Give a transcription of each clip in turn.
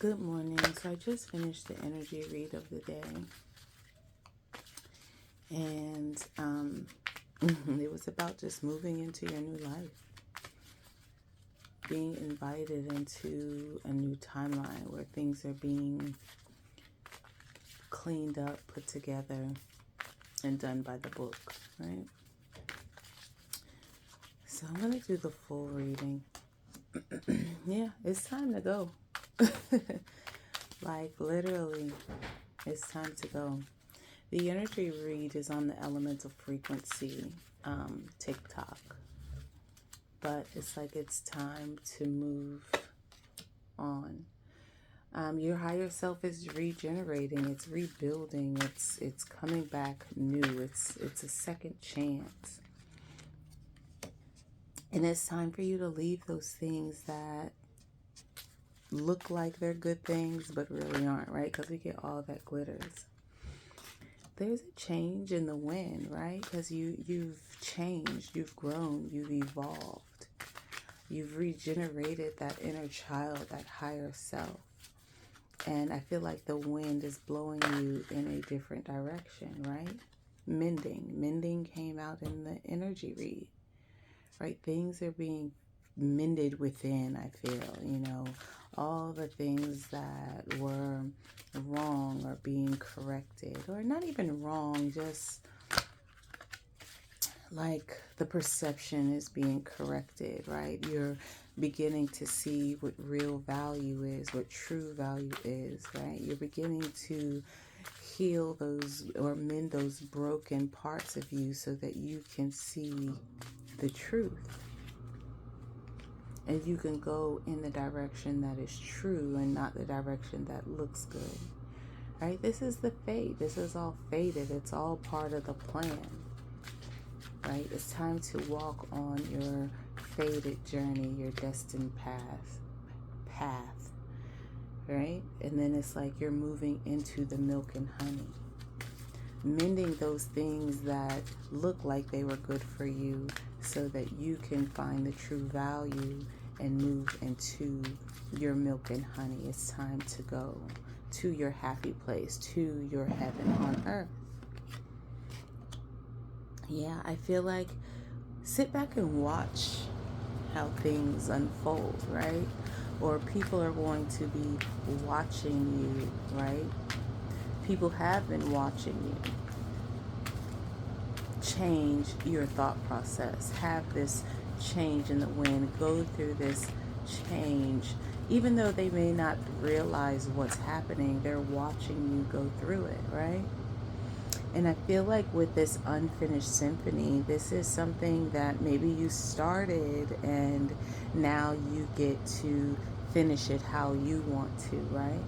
Good morning. So I just finished the energy read of the day, and it was about just moving into your new life, being invited into a new timeline where things are being cleaned up, put together, and done by the book, right? So I'm going to do the full reading. Yeah, it's time to go. Like, literally, it's time to go. The energy read is on the elemental frequency, TikTok. But it's like it's time to move on. Your higher self is regenerating, it's rebuilding, it's coming back new, it's a second chance. And it's time for you to leave those things that look like they're good things but really aren't, right? Because we get all that glitters. There's a change in the wind, right? Because you've changed, you've grown, you've evolved, you've regenerated that inner child, that higher self. And I feel like the wind is blowing you in a different direction, right? Mending came out in the energy read, right? Things are being mended within, I feel, all the things that were wrong are being corrected, or not even wrong, just like the perception is being corrected, right? You're beginning to see what real value is, what true value is, right? You're beginning to heal those or mend those broken parts of you so that you can see the truth. And you can go in the direction that is true and not the direction that looks good, right? This is the fate. This is all fated. It's all part of the plan, right? It's time to walk on your fated journey, your destined path, right? And then it's like you're moving into the milk and honey, mending those things that look like they were good for you so that you can find the true value and move into your milk and honey. It's time to go to your happy place, to your heaven on earth. Yeah, I feel like sit back and watch how things unfold, right? Or people are going to be watching you, right? People have been watching you. Change your thought process. Have this change in the wind. Go through this change. Even though they may not realize what's happening, they're watching you go through it, right? And I feel like with this unfinished symphony, this is something that maybe you started and now you get to finish it how you want to, right?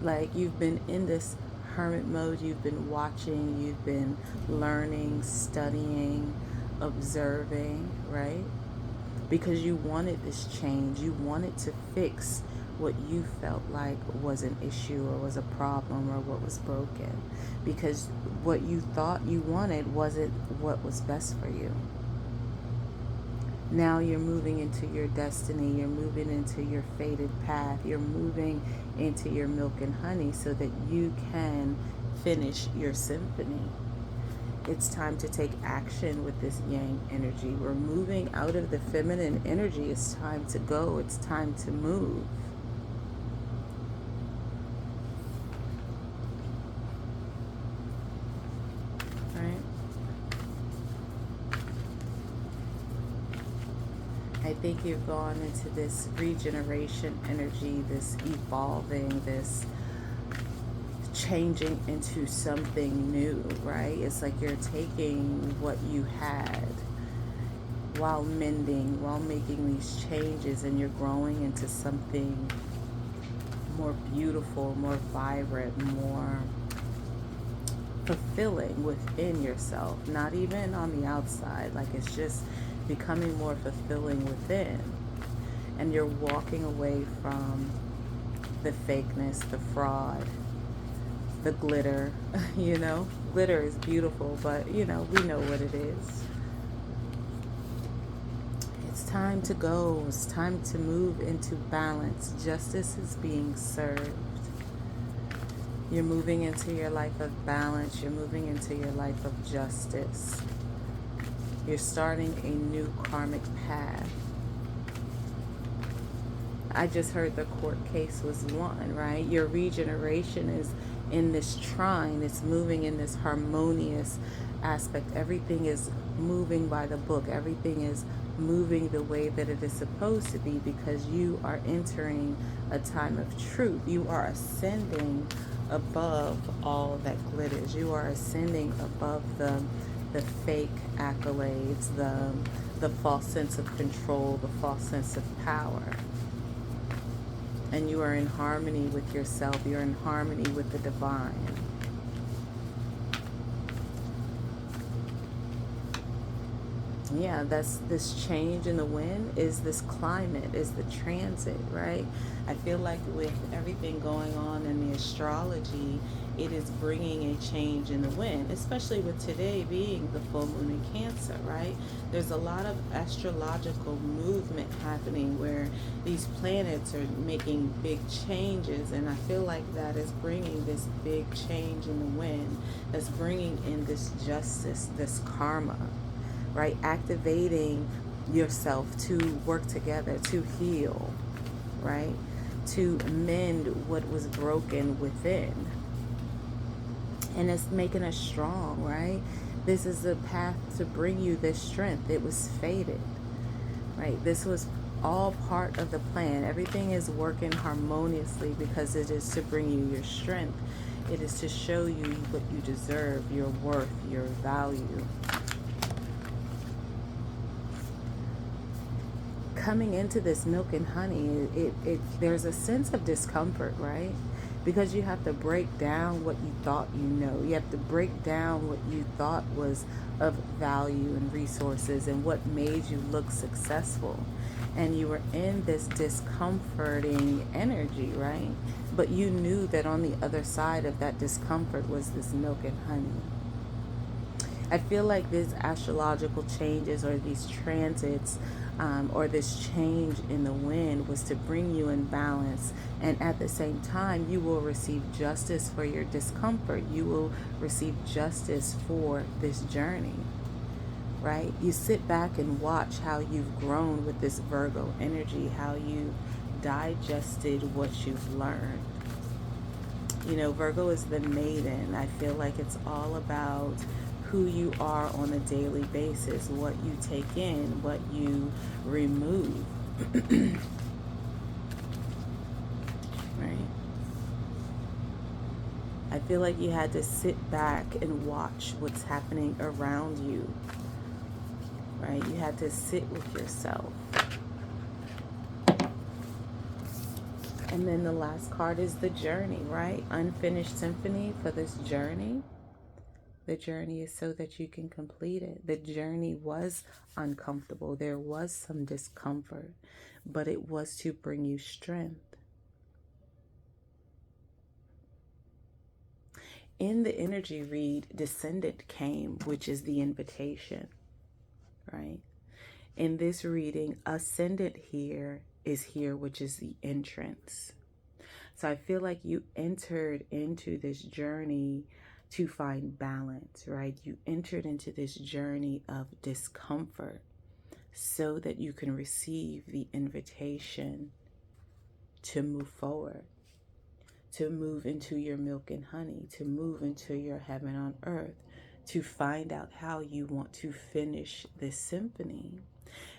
Like, you've been in this hermit mode, you've been watching, you've been learning, studying, observing, right? Because you wanted this change, you wanted to fix what you felt like was an issue or was a problem or what was broken, because what you thought you wanted wasn't what was best for you. Now you're moving into your destiny, you're moving into your fated path, you're moving into your milk and honey so that you can finish your symphony. It's time to take action with this yang energy. We're moving out of the feminine energy. It's time to go. It's time to move. I think you've gone into this regeneration energy, this evolving, this changing into something new, right? It's like you're taking what you had while mending, while making these changes, and you're growing into something more beautiful, more vibrant, more fulfilling within yourself, not even on the outside. Like, it's just becoming more fulfilling within. And you're walking away from the fakeness, the fraud, the glitter. Glitter is beautiful, but we know what it is. It's time to go. It's time to move into balance. Justice is being served. You're moving into your life of balance. You're moving into your life of justice. You're starting a new karmic path. I just heard the court case was won, right? Your regeneration is in this trine. It's moving in this harmonious aspect. Everything is moving by the book. Everything is moving the way that it is supposed to be, because you are entering a time of truth. You are ascending above all that glitters. You are ascending above the fake accolades, the false sense of control, the false sense of power. And you are in harmony with yourself. You're in harmony with the divine. Yeah, that's this change in the wind is this climate, is the transit, right? I feel like with everything going on in the astrology, it is bringing a change in the wind, especially with today being the full moon in Cancer, right? There's a lot of astrological movement happening where these planets are making big changes, and I feel like that is bringing this big change in the wind, that's bringing in this justice, this karma, right? Activating yourself to work together, to heal, right? To mend what was broken within. And it's making us strong, right? This is a path to bring you this strength. It was fated, right? This was all part of the plan. Everything is working harmoniously because it is to bring you your strength. It is to show you what you deserve, your worth, your value. Coming into this milk and honey, there's a sense of discomfort, right? Because you have to break down what you thought you know. You have to break down what you thought was of value and resources and what made you look successful. And you were in this discomforting energy, right? But you knew that on the other side of that discomfort was this milk and honey. I feel like these astrological changes or these transits or this change in the wind was to bring you in balance. And at the same time, you will receive justice for your discomfort. You will receive justice for this journey, right? You sit back and watch how you've grown with this Virgo energy, how you've digested what you've learned. You know, Virgo is the maiden. I feel like it's all about who you are on a daily basis, what you take in, what you remove. Right? I feel like you had to sit back and watch what's happening around you. Right? You had to sit with yourself. And then the last card is the journey, right? Unfinished symphony for this journey. The journey is so that you can complete it. The journey was uncomfortable. There was some discomfort, but it was to bring you strength. In the energy read, Descendant came, which is the invitation, right? In this reading, Ascendant is here, which is the entrance. So I feel like you entered into this journey to find balance, right? You entered into this journey of discomfort so that you can receive the invitation to move forward, to move into your milk and honey, to move into your heaven on earth, to find out how you want to finish this symphony.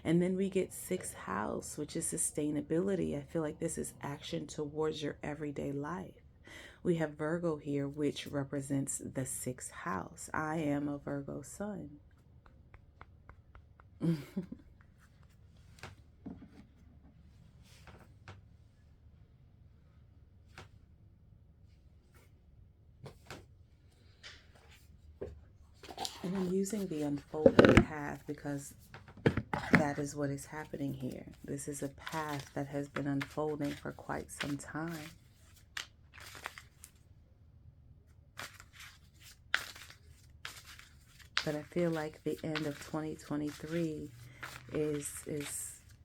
And then we get 6th house, which is sustainability. I feel like this is action towards your everyday life. We have Virgo here, which represents the 6th house. I am a Virgo sun. And I'm using the unfolding path because that is what is happening here. This is a path that has been unfolding for quite some time. But I feel like the end of 2023 is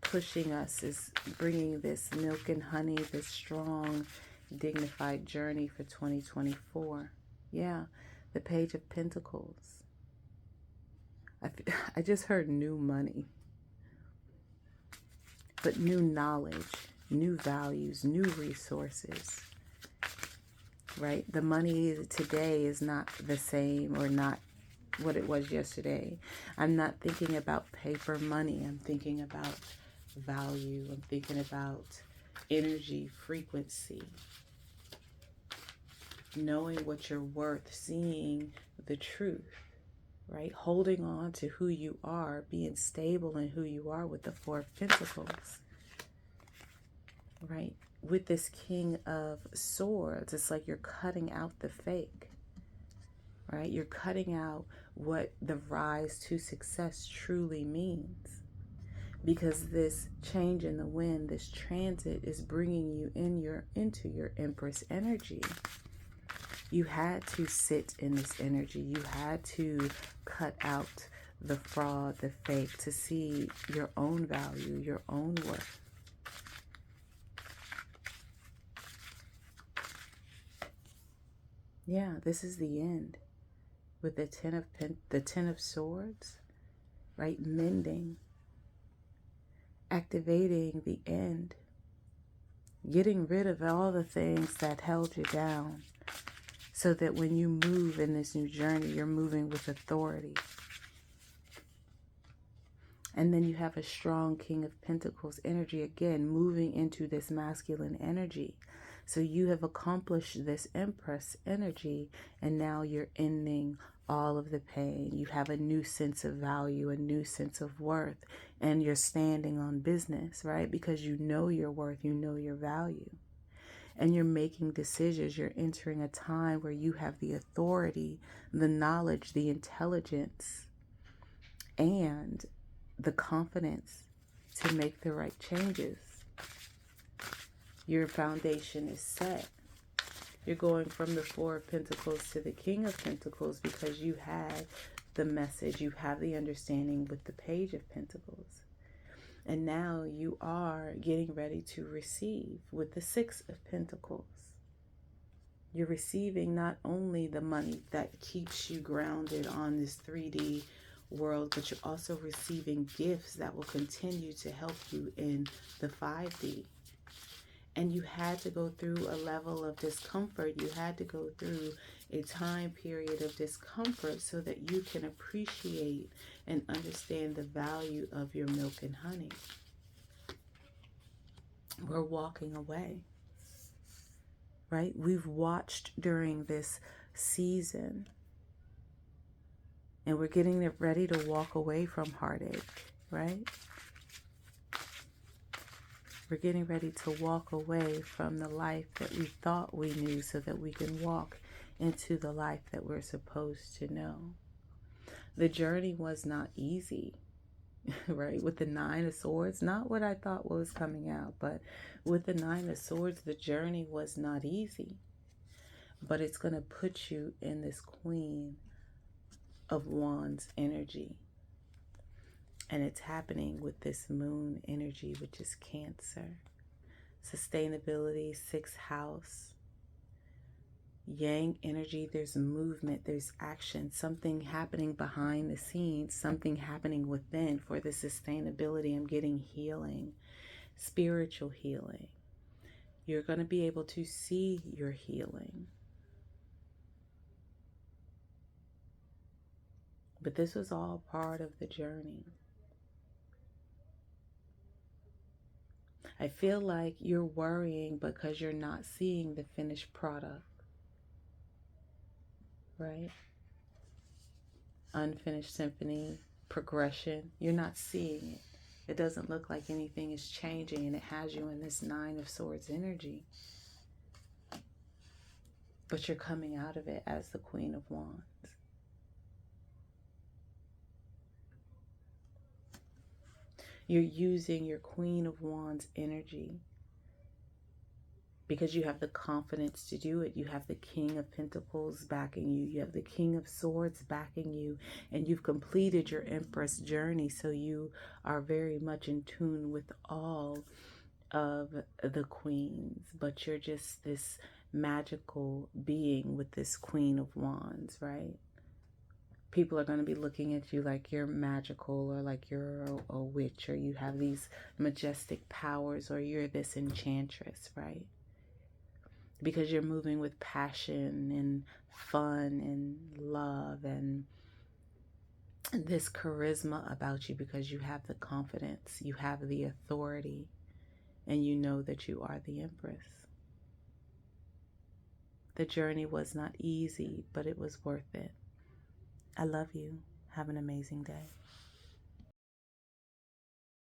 pushing us, is bringing this milk and honey, this strong, dignified journey for 2024. Yeah, the Page of Pentacles. I just heard new money, but new knowledge, new values, new resources, right? The money today is not the same or not what it was yesterday. I'm not thinking about paper money. I'm thinking about value. I'm thinking about energy, frequency, knowing what you're worth, seeing the truth, right? Holding on to who you are, being stable in who you are with the Four of Pentacles, right? With this King of Swords, it's like you're cutting out the fake, right? You're cutting out what the rise to success truly means. Because this change in the wind, this transit is bringing you into your Empress energy. You had to sit in this energy. You had to cut out the fraud, the fake, to see your own value, your own worth. Yeah, this is the end. With the Ten of Swords, right? Mending, activating the end, getting rid of all the things that held you down, so that when you move in this new journey, you're moving with authority. And then you have a strong King of Pentacles energy, again, moving into this masculine energy. So you have accomplished this Empress energy, and now you're ending all of the pain. You have a new sense of value, a new sense of worth, and you're standing on business, right? Because you know your worth, you know your value. And you're making decisions. You're entering a time where you have the authority, the knowledge, the intelligence, and the confidence to make the right changes. Your foundation is set. You're going from the Four of Pentacles to the King of Pentacles because you had the message, you have the understanding with the Page of Pentacles. And now you are getting ready to receive with the Six of Pentacles. You're receiving not only the money that keeps you grounded on this 3D world, but you're also receiving gifts that will continue to help you in the 5D. And you had to go through a level of discomfort. You had to go through a time period of discomfort so that you can appreciate and understand the value of your milk and honey. We're walking away, right? We've watched during this season, and we're getting ready to walk away from heartache, right? We're getting ready to walk away from the life that we thought we knew so that we can walk into the life that we're supposed to know. The journey was not easy, right? With the Nine of Swords, not what I thought was coming out, but with the Nine of Swords, the journey was not easy. But it's going to put you in this Queen of Wands energy. And it's happening with this moon energy, which is Cancer. Sustainability, sixth house. Yang energy, there's movement, there's action, something happening behind the scenes, something happening within. For the sustainability, I'm getting healing, spiritual healing. You're going to be able to see your healing. But this was all part of the journey. I feel like you're worrying because you're not seeing the finished product, right? Unfinished symphony, progression, you're not seeing it. It doesn't look like anything is changing, and it has you in this Nine of Swords energy. But you're coming out of it as the Queen of Wands. You're using your Queen of Wands energy because you have the confidence to do it. You have the King of Pentacles backing you. You have the King of Swords backing you. And you've completed your Empress journey. So you are very much in tune with all of the queens. But you're just this magical being with this Queen of Wands, right? People are going to be looking at you like you're magical, or like you're a witch, or you have these majestic powers, or you're this enchantress, right? Because you're moving with passion and fun and love and this charisma about you, because you have the confidence, you have the authority, and you know that you are the Empress. The journey was not easy, but it was worth it. I love you. Have an amazing day.